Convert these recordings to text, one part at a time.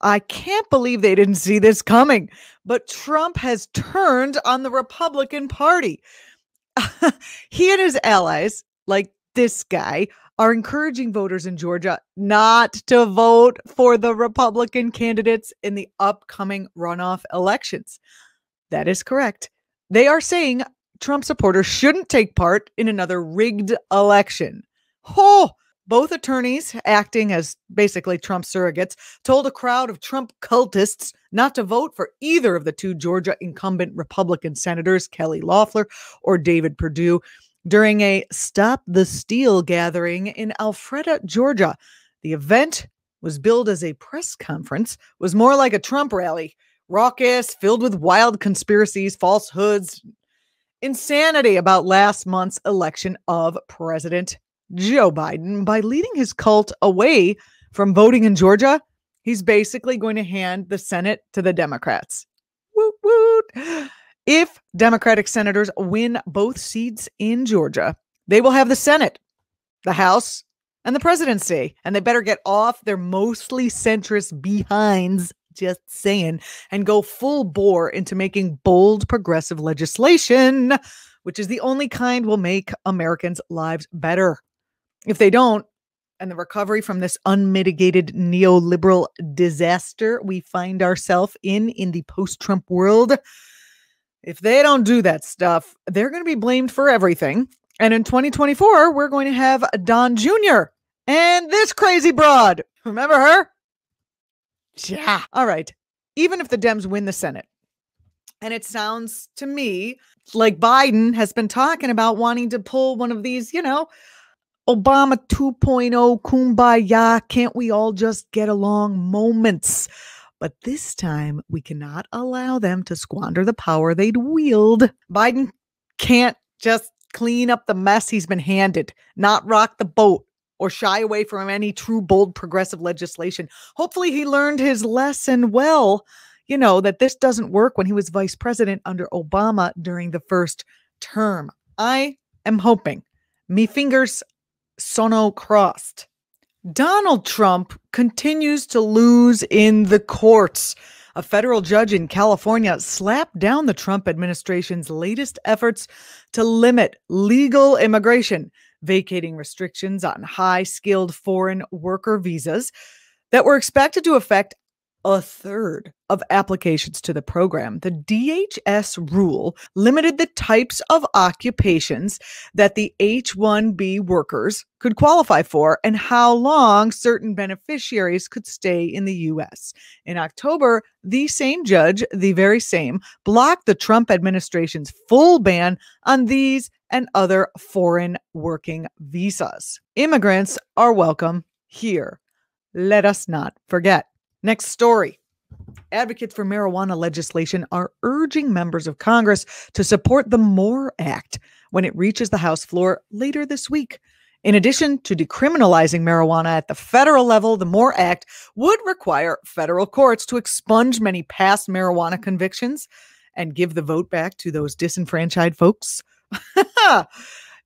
I can't believe they didn't see this coming, but Trump has turned on the Republican Party. He and his allies, like this guy, are encouraging voters in Georgia not to vote for the Republican candidates in the upcoming runoff elections. That is correct. They are saying Trump supporters shouldn't take part in another rigged election. Oh, both attorneys, acting as basically Trump surrogates, told a crowd of Trump cultists not to vote for either of the two Georgia incumbent Republican senators, Kelly Loeffler or David Perdue, during a Stop the Steal gathering in Alpharetta, Georgia. The event was billed as a press conference, was more like a Trump rally, raucous, filled with wild conspiracies, falsehoods, insanity about last month's election of President Joe Biden. By leading his cult away from voting in Georgia, he's basically going to hand the Senate to the Democrats. Woot woot. If Democratic senators win both seats in Georgia, they will have the Senate, the House, and the presidency. And they better get off their mostly centrist behinds, just saying, and go full bore into making bold progressive legislation, which is the only kind will make Americans' lives better. If they don't, and the recovery from this unmitigated neoliberal disaster we find ourselves in the post-Trump world, if they don't do that stuff, they're going to be blamed for everything. And in 2024, we're going to have Don Jr. and this crazy broad. Remember her? Yeah. All right. Even if the Dems win the Senate, and it sounds to me like Biden has been talking about wanting to pull one of these, Obama 2.0 kumbaya, can't we all just get along moments. But this time, we cannot allow them to squander the power they'd wield. Biden can't just clean up the mess he's been handed, not rock the boat, or shy away from any true, bold, progressive legislation. Hopefully he learned his lesson well, that this doesn't work when he was vice president under Obama during the first term. I am hoping. Me fingers sono crossed. Donald Trump continues to lose in the courts. A federal judge in California slapped down the Trump administration's latest efforts to limit legal immigration, vacating restrictions on high-skilled foreign worker visas that were expected to affect a third of applications to the program. The DHS rule limited the types of occupations that the H-1B workers could qualify for and how long certain beneficiaries could stay in the U.S. In October, the same judge, the very same, blocked the Trump administration's full ban on these and other foreign working visas. Immigrants are welcome here. Let us not forget. Next story. Advocates for marijuana legislation are urging members of Congress to support the MORE Act when it reaches the House floor later this week. In addition to decriminalizing marijuana at the federal level, the MORE Act would require federal courts to expunge many past marijuana convictions and give the vote back to those disenfranchised folks.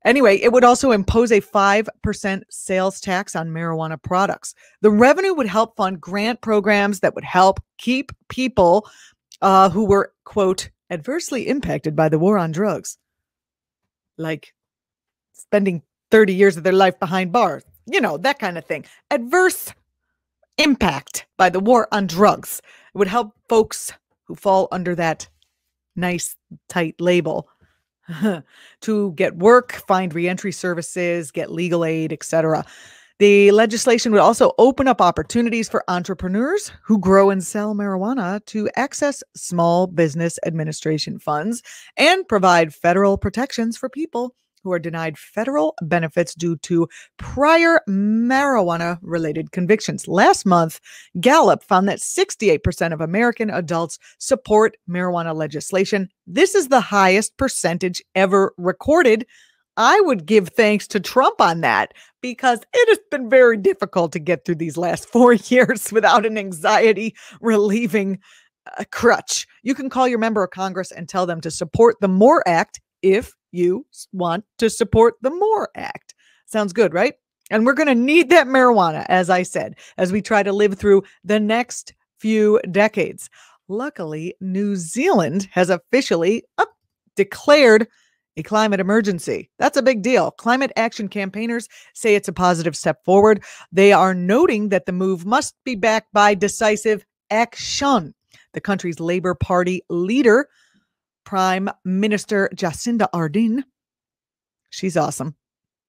Anyway, it would also impose a 5% sales tax on marijuana products. The revenue would help fund grant programs that would help keep people who were, quote, adversely impacted by the war on drugs, like spending 30 years of their life behind bars, that kind of thing. Adverse impact by the war on drugs. It would help folks who fall under that nice, tight label to get work, find reentry services, get legal aid, etc. The legislation would also open up opportunities for entrepreneurs who grow and sell marijuana to access Small Business Administration funds and provide federal protections for people who are denied federal benefits due to prior marijuana-related convictions. Last month, Gallup found that 68% of American adults support marijuana legislation. This is the highest percentage ever recorded. I would give thanks to Trump on that because it has been very difficult to get through these last 4 years without an anxiety-relieving crutch. You can call your member of Congress and tell them to support the MORE Act if you want to support the MORE Act. Sounds good, right? And we're going to need that marijuana, as I said, as we try to live through the next few decades. Luckily, New Zealand has officially declared a climate emergency. That's a big deal. Climate action campaigners say it's a positive step forward. They are noting that the move must be backed by decisive action. The country's Labour Party leader, Prime Minister Jacinda Ardern, she's awesome,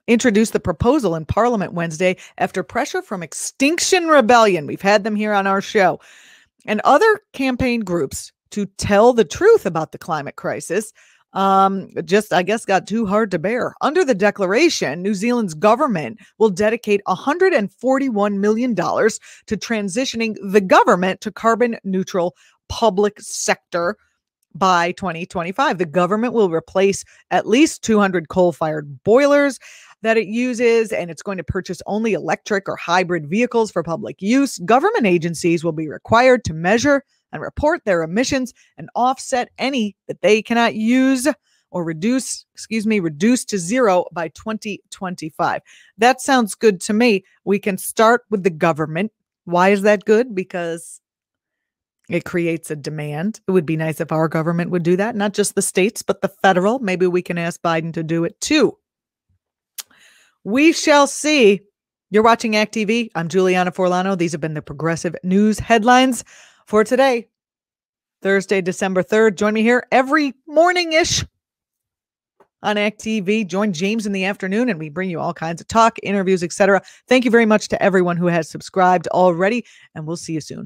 introduced the proposal in Parliament Wednesday after pressure from Extinction Rebellion. We've had them here on our show, and other campaign groups to tell the truth about the climate crisis. I guess, got too hard to bear. Under the declaration, New Zealand's government will dedicate $141 million to transitioning the government to carbon neutral public sector by 2025. The government will replace at least 200 coal-fired boilers that it uses, and it's going to purchase only electric or hybrid vehicles for public use. Government agencies will be required to measure and report their emissions and offset any that they cannot use or reduce to zero by 2025. That sounds good to me. We can start with the government. Why is that good? Because it creates a demand. It would be nice if our government would do that, not just the states, but the federal. Maybe we can ask Biden to do it too. We shall see. You're watching Act TV. I'm Julianna Forlano. These have been the progressive news headlines for today, Thursday, December 3rd. Join me here every morning-ish on Act TV. Join James in the afternoon, and we bring you all kinds of talk, interviews, etc. Thank you very much to everyone who has subscribed already, and we'll see you soon.